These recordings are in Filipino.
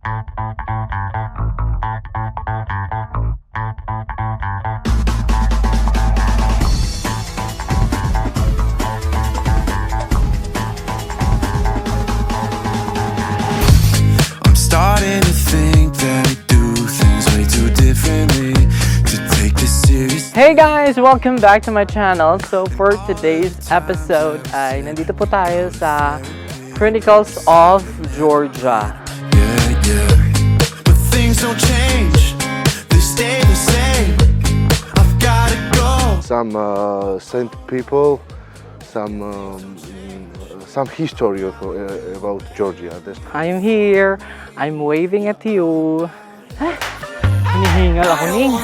Starting to think that I do things way too differently to take this serious. Hey guys! Welcome back to my channel. So for today's episode ay nandito po tayo sa Chronicles of Georgia. Yeah. But things don't change, they stay the same. I've gotta go. Some saint people, some history about Georgia. I'm here. I'm waving at you. Hinihingal ako ning.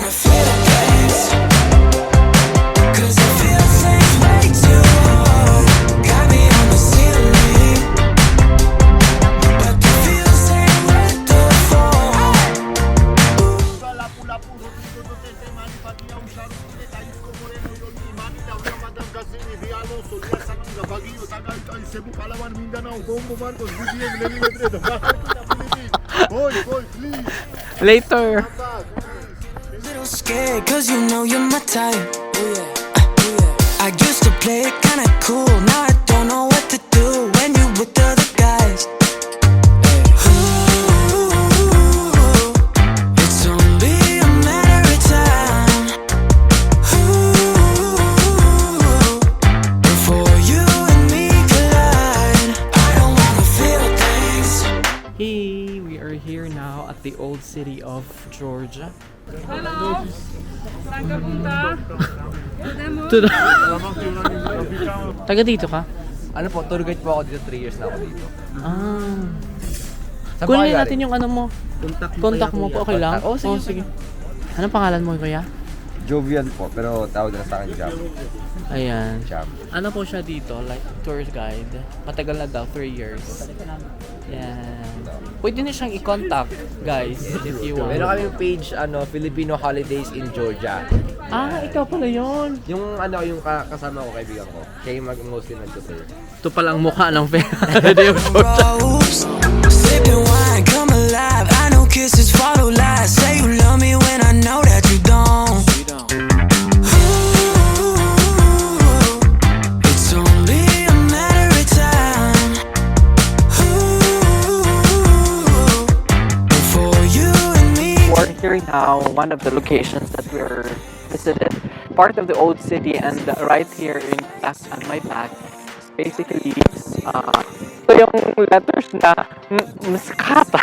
Later. Little scared cause you know you're my type. I used to play it kinda cool. Now I don't know what to do when you with the other guys. It's only a matter of time before you and me collide. I don't wanna feel things. Hey, we are here now at the old city of Georgia. Hello! Saan ka punta? Taga dito ka? Ano po, tour guide po ako dito, 3 years na ako dito. Ah. Saan po Kunin kayo natin yung ano mo. Contact mo po, okay lang? Oh, sige. sige. Anong pangalan mo, kuya? Jovian po, pero tawag na sa akin Jam. Ayan. Jam. Ano po siya dito? Like tour guide. Matagal na daw, 3 years. Yan. Pwede na siyang i-contact, guys, if you want. Meron kaming page, Filipino Holidays in Georgia. Ah, ikaw pala yun. Yung yung kasama ko, kaibigan ko. Siya yung mostly nag-tour. Ito palang mukha ng Ropes, sipping wine, come alive. I know kisses follow lies. Say you love me when I know that you don't. It's only a matter of time before you and me. We're here now, one of the locations that we're visited. Part of the old city, and right here in back on my back is basically ito yung letters na Muscata.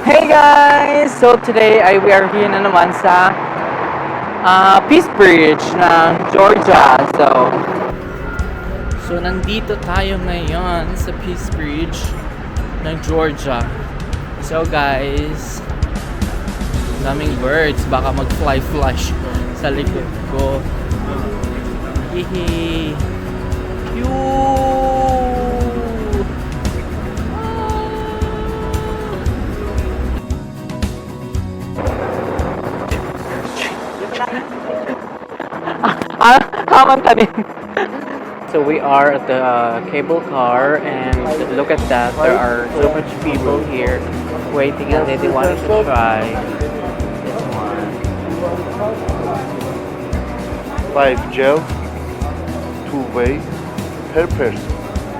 Hey guys! So today we are here na naman sa Peace Bridge ng Georgia. So nandito tayo ngayon sa Peace Bridge ng Georgia. So guys, daming birds, baka mag-fly sa likod ko. Hihi. So we are at the cable car, and look at that, there are so much people here waiting, and they wanted to try this one. 5 gel, 2-way per person.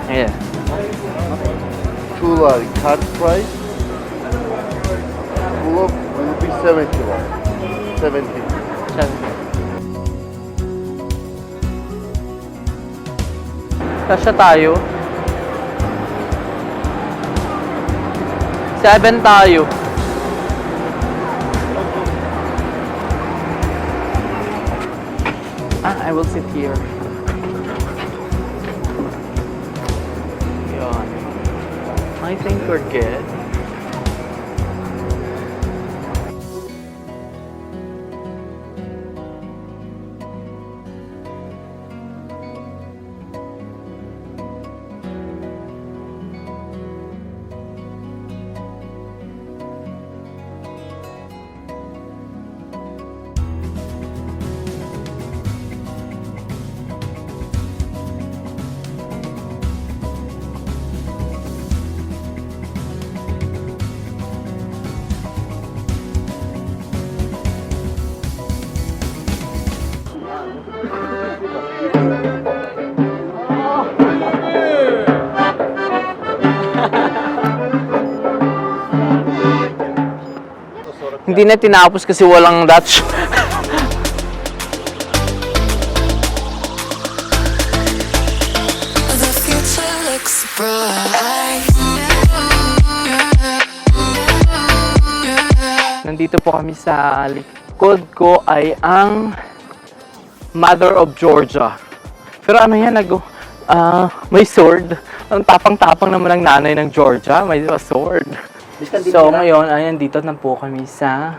Yeah. 2 lari card price. Full of will be 70 lari. 70. Kasya tayo. 7 tayo. I will sit here. Yun. I think we're good. Hindi na tinapos kasi walang Dutch. The future looks bright. Nandito po kami sa likod ko ay ang Mother of Georgia. Pero ano yan, may sword. Ang tapang-tapang naman ng nanay ng Georgia, may sword. So ngayon, ayan, dito na po kami sa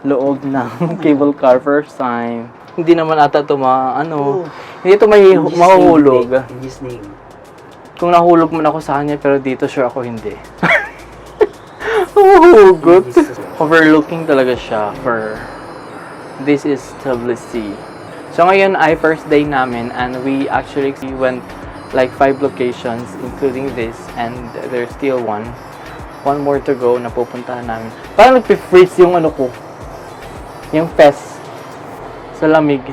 loob ng cable car first time. Hindi naman ata ito hindi ito mahuhulog. Kung nahulog man ako sa kanya, pero dito sure ako hindi. Hugot. Overlooking talaga siya for this is Tbilisi. So ngayon ay first day namin and we actually went like 5 locations including this and there's still one more to go na pupuntahan namin. Parang nagpi-freeze yung yung fest sa lamig.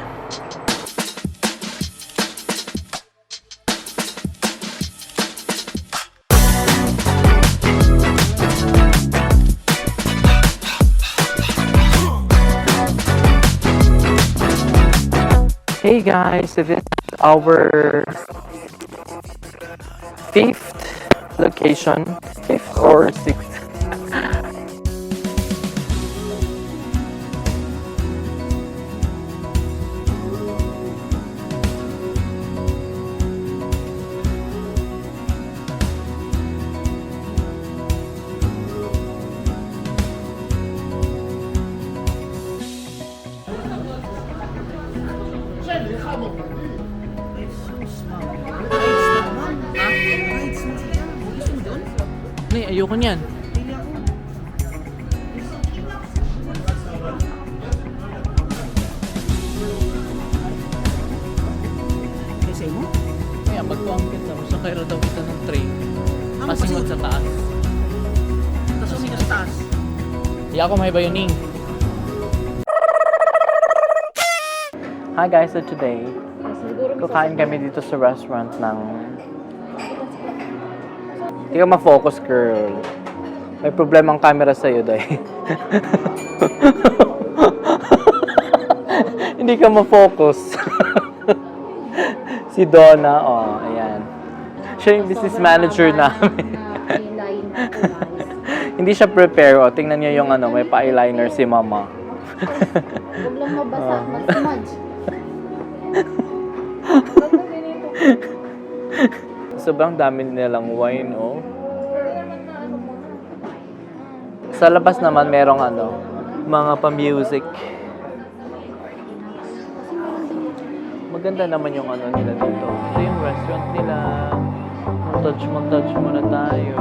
Hey guys, so this is our 5th location, 5th or 6th. Ayoko niyan. Kasi mo? Kaya magtuang kita. Masakay ra daw kita ng train. Masingot sa taas. Tapos sino sa taas? Di ako may bayoning. Hi guys, so today, kukain kami dito sa restaurant ng... Hindi ka ma-focus, girl. May problema ang camera sa'yo, day. Hindi ka ma-focus. Si Donna, ayan. Siya yung business manager namin. Hindi siya prepare, tingnan niyo yung may pa-eyeliner si mama. Huwag lang mabasa, mag-smudge. Sobrang dami nilang wine, Sa labas naman merong mga pa-music. Maganda naman yung nila dito. Ito yung restaurant nila. Montage muna tayo.